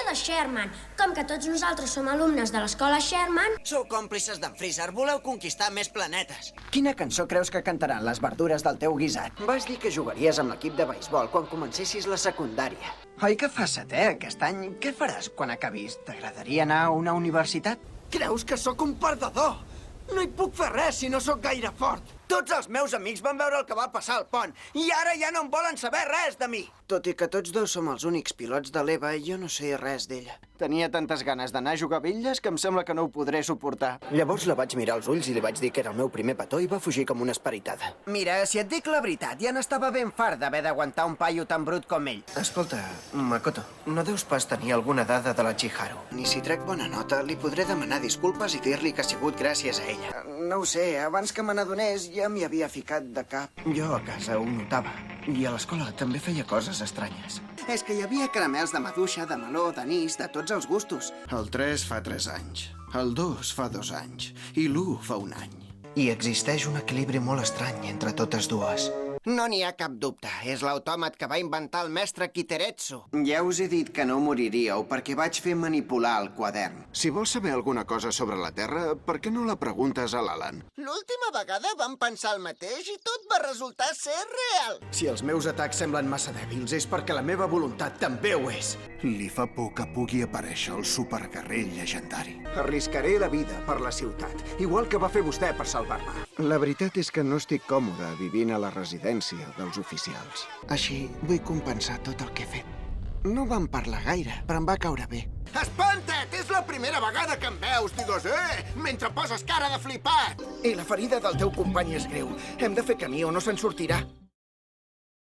de Sherman. Com que tots nosaltres som alumnes de l'escola Sherman... Sou còmplices d'en Freezer, voleu conquistar més planetes. Quina cançó creus que cantaran les verdures del teu guisat? Vas dir que jugaries amb l'equip de beisbol quan comencessis la secundària. Oi que fas setè aquest any? Què faràs quan acabis? T'agradaria anar a una universitat? Creus que sóc un perdedor? No hi puc fer res si no sóc gaire fort. Tots els meus amics van veure el que va passar al pont i ara ja no en volen saber res de mi. Tot i que tots dos som els únics pilots de l'Eva, jo no sé res d'ella. Tenia tantes ganes d'anar a jugar a bitlles que em sembla que no ho podré suportar. Llavors la vaig mirar als ulls i li vaig dir que era el meu primer petó i va fugir com una esperitada. Mira, si et dic la veritat, ja n'estava ben fart d'haver d'aguantar un paio tan brut com ell. Escolta, Makoto, no deus pas tenir alguna dada de la Chiharu. Ni si trec bona nota, li podré demanar disculpes i dir-li que ha sigut gràcies a ella. No ho sé, abans que me n'adonés ja m'hi havia ficat de cap. Jo a casa ho notava. I a l'escola també feia coses estranyes. És que hi havia caramels de maduixa, de meló, d'anís, de tots els gustos. El 3 fa 3 anys, el 2 fa 2 anys i l'1 fa 1 any. I existeix un equilibri molt estrany entre totes dues. No n'hi ha cap dubte. És l'autòmat que va inventar el mestre Kiteretsu. Ja us he dit que no moriríeu perquè vaig fer manipular el quadern. Si vols saber alguna cosa sobre la Terra, per què no la preguntes a l'Alan? L'última vegada vam pensar el mateix i tot va resultar ser real. Si els meus atacs semblen massa dèbils és perquè la meva voluntat també ho és. Li fa por que pugui aparèixer el superguerrer llegendari. Arriscaré la vida per la ciutat, igual que va fer vostè per salvar-me. La veritat és que no estic còmode vivint a la residència dels oficials. Així vull compensar tot el que he fet. No vam parlar gaire, però em va caure bé. Espanta't! És la primera vegada que em veus, digues, mentre poses cara de flipat. I la ferida del teu company és greu. Hem de fer camí o no se'n sortirà.